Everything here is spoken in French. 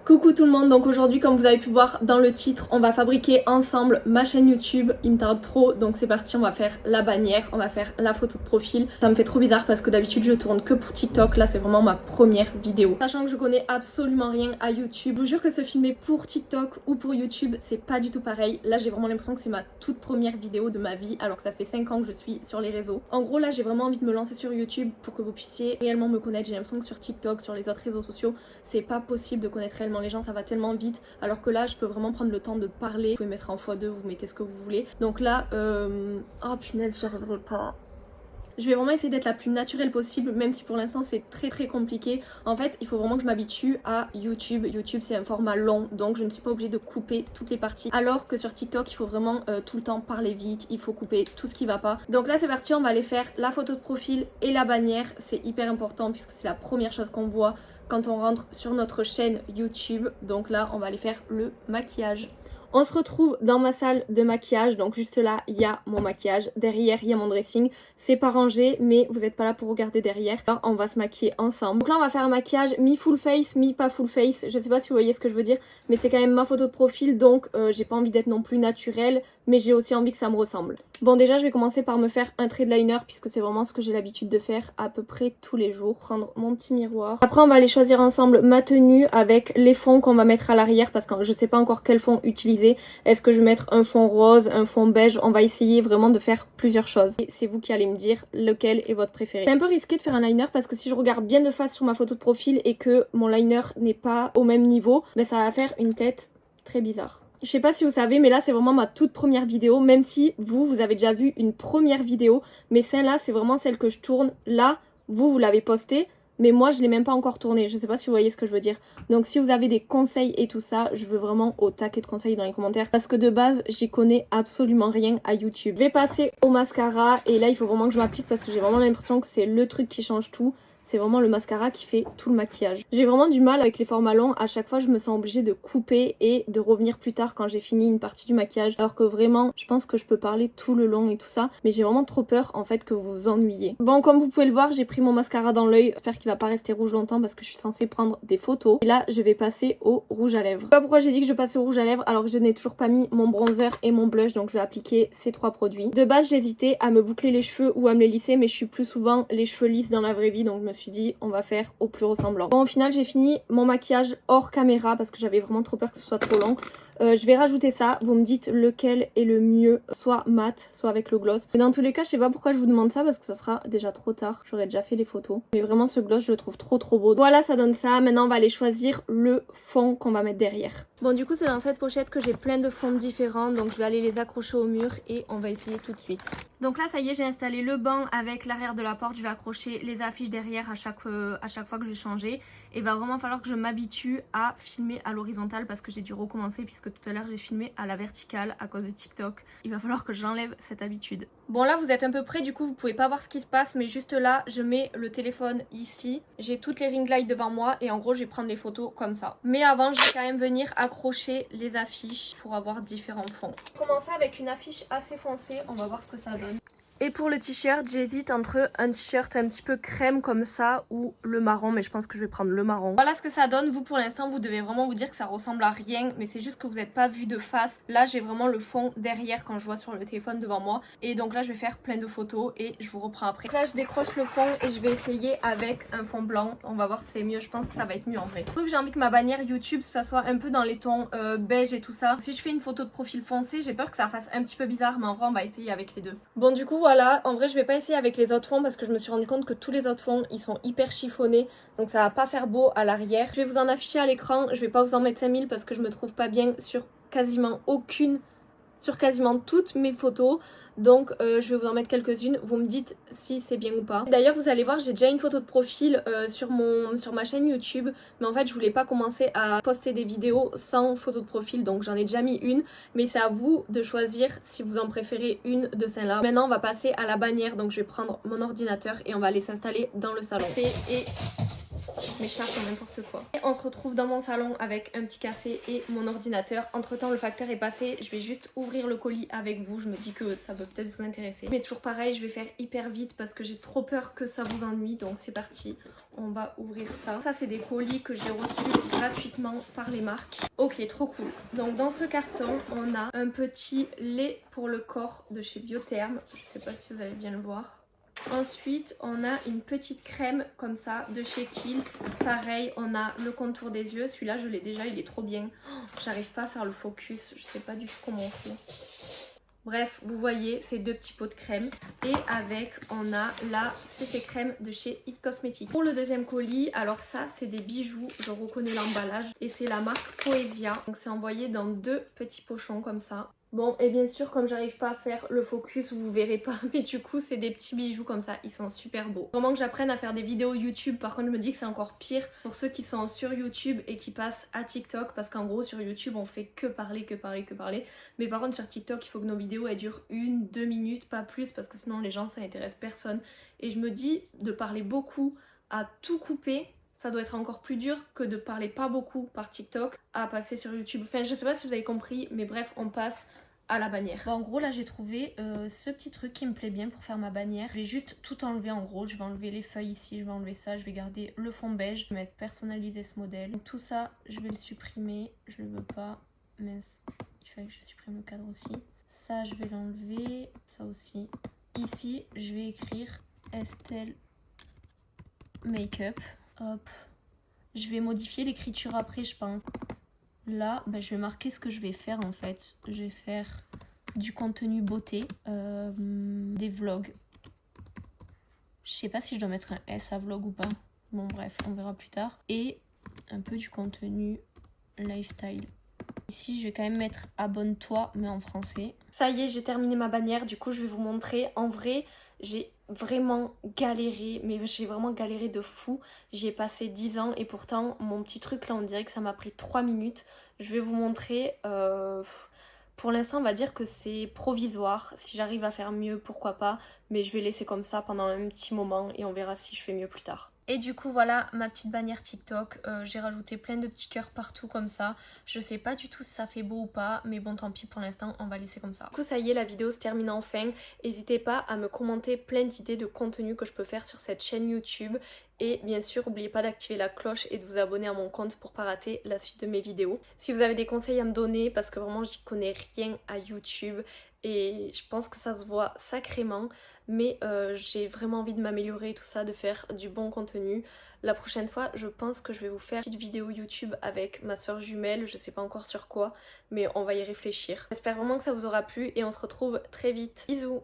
Coucou tout le monde, donc aujourd'hui comme vous avez pu voir dans le titre, on va fabriquer ensemble ma chaîne YouTube, il me tarde trop, donc c'est parti, on va faire la bannière, on va faire la photo de profil. Ça me fait trop bizarre parce que d'habitude je tourne que pour TikTok, là c'est vraiment ma première vidéo. Sachant que je connais absolument rien à YouTube, je vous jure que se filmer pour TikTok ou pour YouTube c'est pas du tout pareil. Là j'ai vraiment l'impression que c'est ma toute première vidéo de ma vie alors que ça fait 5 ans que je suis sur les réseaux. En gros là j'ai vraiment envie de me lancer sur YouTube pour que vous puissiez réellement me connaître. J'ai l'impression que sur TikTok, sur les autres réseaux sociaux, c'est pas possible de connaître réellement les gens, ça va tellement vite, alors que là je peux vraiment prendre le temps de parler. Vous pouvez mettre en x2, vous mettez ce que vous voulez. Donc là, oh punaise, j'y arriverai pas. Je vais vraiment essayer d'être la plus naturelle possible, même si pour l'instant c'est très compliqué. En fait, il faut vraiment que je m'habitue à YouTube. YouTube c'est un format long, donc je ne suis pas obligée de couper toutes les parties. Alors que sur TikTok, il faut vraiment tout le temps parler vite, il faut couper tout ce qui va pas. Donc là c'est parti, on va aller faire la photo de profil et la bannière. C'est hyper important puisque c'est la première chose qu'on voit quand on rentre sur notre chaîne YouTube. Donc là, on va aller faire le maquillage. On se retrouve dans ma salle de maquillage, donc juste là il y a mon maquillage, derrière il y a mon dressing, c'est pas rangé mais vous n'êtes pas là pour regarder derrière. Là on va se maquiller ensemble. Donc là on va faire un maquillage mi full face, mi pas full face, je sais pas si vous voyez ce que je veux dire, mais c'est quand même ma photo de profil donc j'ai pas envie d'être non plus naturelle, mais j'ai aussi envie que ça me ressemble. Bon déjà je vais commencer par me faire un trait de liner puisque c'est vraiment ce que j'ai l'habitude de faire à peu près tous les jours, prendre mon petit miroir. Après on va aller choisir ensemble ma tenue avec les fonds qu'on va mettre à l'arrière parce que je sais pas encore quel fond utiliser. Est-ce que je vais mettre un fond rose, un fond beige? On va essayer vraiment de faire plusieurs choses. Et c'est vous qui allez me dire lequel est votre préféré. C'est un peu risqué de faire un liner parce que si je regarde bien de face sur ma photo de profil et que mon liner n'est pas au même niveau, ben ça va faire une tête très bizarre. Je sais pas si vous savez, mais là c'est vraiment ma toute première vidéo, même si vous avez déjà vu une première vidéo, mais celle-là c'est vraiment celle que je tourne. Là, vous l'avez postée, mais moi je l'ai même pas encore tournée. Je sais pas si vous voyez ce que je veux dire. Donc si vous avez des conseils et tout ça, je veux vraiment au taquet de conseils dans les commentaires, parce que de base j'y connais absolument rien à YouTube. Je vais passer au mascara et là il faut vraiment que je m'applique parce que j'ai vraiment l'impression que c'est le truc qui change tout. C'est vraiment le mascara qui fait tout le maquillage. J'ai vraiment du mal avec les formats longs. À chaque fois, je me sens obligée de couper et de revenir plus tard quand j'ai fini une partie du maquillage. Alors que vraiment, je pense que je peux parler tout le long et tout ça. Mais j'ai vraiment trop peur en fait que vous vous ennuyiez. Bon, comme vous pouvez le voir, j'ai pris mon mascara dans l'œil. J'espère qu'il va pas rester rouge longtemps parce que je suis censée prendre des photos. Et là, je vais passer au rouge à lèvres. Je sais pas pourquoi j'ai dit que je passais au rouge à lèvres alors que je n'ai toujours pas mis mon bronzer et mon blush. Donc je vais appliquer ces trois produits. De base, j'hésitais à me boucler les cheveux ou à me les lisser. Mais je suis plus souvent les cheveux lisses dans la vraie vie. Donc je me suis dit on va faire au plus ressemblant. Bon au final j'ai fini mon maquillage hors caméra parce que j'avais vraiment trop peur que ce soit trop long. Je vais rajouter ça, vous me dites lequel est le mieux, soit mat, soit avec le gloss. Mais dans tous les cas, je sais pas pourquoi je vous demande ça parce que ça sera déjà trop tard. J'aurais déjà fait les photos. Mais vraiment ce gloss, je le trouve trop beau. Voilà, ça donne ça. Maintenant, on va aller choisir le fond qu'on va mettre derrière. Bon, du coup, c'est dans cette pochette que j'ai plein de fonds différents. Donc, je vais aller les accrocher au mur et on va essayer tout de suite. Donc là, ça y est, j'ai installé le banc avec l'arrière de la porte. Je vais accrocher les affiches derrière à chaque fois que je vais changer. Et il va vraiment falloir que je m'habitue à filmer à l'horizontale parce que j'ai dû recommencer puisque tout à l'heure j'ai filmé à la verticale à cause de TikTok. Il va falloir que j'enlève cette habitude. Bon là vous êtes un peu près, du coup vous pouvez pas voir ce qui se passe, mais juste là je mets le téléphone ici. J'ai toutes les ring lights devant moi et en gros je vais prendre les photos comme ça. Mais avant je vais quand même venir accrocher les affiches pour avoir différents fonds. Je vais commencer avec une affiche assez foncée, on va voir ce que ça donne. Et pour le t-shirt, j'hésite entre un t-shirt un petit peu crème comme ça ou le marron, mais je pense que je vais prendre le marron. Voilà ce que ça donne. Vous pour l'instant, vous devez vraiment vous dire que ça ressemble à rien, mais c'est juste que vous n'êtes pas vu de face. Là, j'ai vraiment le fond derrière quand je vois sur le téléphone devant moi. Et donc là, je vais faire plein de photos et je vous reprends après. Là, je décroche le fond et je vais essayer avec un fond blanc. On va voir si c'est mieux. Je pense que ça va être mieux en vrai. Donc j'ai envie que ma bannière YouTube, ça soit un peu dans les tons beige et tout ça. Si je fais une photo de profil foncé, j'ai peur que ça fasse un petit peu bizarre, mais en vrai, on va essayer avec les deux. Bon, du coup, voilà, en vrai je vais pas essayer avec les autres fonds parce que je me suis rendu compte que tous les autres fonds ils sont hyper chiffonnés, donc ça va pas faire beau à l'arrière. Je vais vous en afficher à l'écran, je vais pas vous en mettre 5000 parce que je me trouve pas bien sur quasiment toutes mes photos. Donc je vais vous en mettre quelques-unes, vous me dites si c'est bien ou pas. D'ailleurs vous allez voir, j'ai déjà une photo de profil sur ma chaîne YouTube, mais en fait je voulais pas commencer à poster des vidéos sans photo de profil, donc j'en ai déjà mis une, mais c'est à vous de choisir si vous en préférez une de celles-là. Maintenant on va passer à la bannière, donc je vais prendre mon ordinateur et on va aller s'installer dans le salon. Et m'écharpe ou n'importe quoi. Et on se retrouve dans mon salon avec un petit café et mon ordinateur. Entre temps le facteur est passé, je vais juste ouvrir le colis avec vous, je me dis que ça peut peut-être vous intéresser. Mais toujours pareil, je vais faire hyper vite parce que j'ai trop peur que ça vous ennuie, donc c'est parti. On va ouvrir ça. Ça c'est des colis que j'ai reçus gratuitement par les marques. Ok, trop cool. Donc dans ce carton, on a un petit lait pour le corps de chez Biotherm. Je sais pas si vous allez bien le voir. Ensuite, on a une petite crème comme ça de chez Kiehl's. Pareil, on a le contour des yeux. Celui-là, je l'ai déjà, il est trop bien. Oh, j'arrive pas à faire le focus, je sais pas du tout comment on fait. Bref, vous voyez, c'est 2 petits pots de crème. Et avec, on a la CC crème de chez It Cosmetics. Pour le deuxième colis, alors ça, c'est des bijoux. Je reconnais l'emballage. Et c'est la marque Poesia. Donc c'est envoyé dans 2 petits pochons comme ça. Bon, et bien sûr, comme j'arrive pas à faire le focus, vous verrez pas, mais du coup, c'est des petits bijoux comme ça, ils sont super beaux. Vraiment que j'apprenne à faire des vidéos YouTube, par contre, je me dis que c'est encore pire pour ceux qui sont sur YouTube et qui passent à TikTok, parce qu'en gros, sur YouTube, on fait que parler, que parler, que parler. Mais par contre, sur TikTok, il faut que nos vidéos, elles durent 1-2 minutes, pas plus, parce que sinon, les gens, ça n'intéresse personne. Et je me dis, de parler beaucoup, à tout couper, ça doit être encore plus dur que de parler pas beaucoup par TikTok à passer sur YouTube. Enfin, je sais pas si vous avez compris, mais bref, on passe à la bannière. Bon, en gros, là, j'ai trouvé ce petit truc qui me plaît bien pour faire ma bannière. Je vais juste tout enlever en gros. Je vais enlever les feuilles ici, je vais enlever ça, je vais garder le fond beige. Je vais mettre personnaliser ce modèle. Donc, tout ça, je vais le supprimer. Je le veux pas. Mince, il fallait que je supprime le cadre aussi. Ça, je vais l'enlever. Ça aussi. Ici, je vais écrire Estelle Makeup. Hop. Je vais modifier l'écriture après, je pense. Là, ben, je vais marquer ce que je vais faire en fait. Je vais faire du contenu beauté, des vlogs. Je sais pas si je dois mettre un S à vlog ou pas. Bon bref, on verra plus tard. Et un peu du contenu lifestyle. Ici, je vais quand même mettre abonne-toi, mais en français. Ça y est, j'ai terminé ma bannière. Du coup, je vais vous montrer. En vrai, j'ai vraiment galéré, mais j'ai vraiment galéré de fou. J'y ai passé 10 ans et pourtant, mon petit truc là, on dirait que ça m'a pris 3 minutes. Je vais vous montrer. Pour l'instant, on va dire que c'est provisoire. Si j'arrive à faire mieux, pourquoi pas. Mais je vais laisser comme ça pendant un petit moment et on verra si je fais mieux plus tard. Et du coup voilà ma petite bannière TikTok, j'ai rajouté plein de petits cœurs partout comme ça. Je sais pas du tout si ça fait beau ou pas, mais bon tant pis pour l'instant on va laisser comme ça. Du coup ça y est, la vidéo se termine enfin. N'hésitez pas à me commenter plein d'idées de contenu que je peux faire sur cette chaîne YouTube. Et bien sûr n'oubliez pas d'activer la cloche et de vous abonner à mon compte pour pas rater la suite de mes vidéos. Si vous avez des conseils à me donner, parce que vraiment j'y connais rien à YouTube et je pense que ça se voit sacrément, mais j'ai vraiment envie de m'améliorer et tout ça, de faire du bon contenu. La prochaine fois, je pense que je vais vous faire une petite vidéo YouTube avec ma soeur jumelle, je sais pas encore sur quoi, mais on va y réfléchir. J'espère vraiment que ça vous aura plu et on se retrouve très vite. Bisous!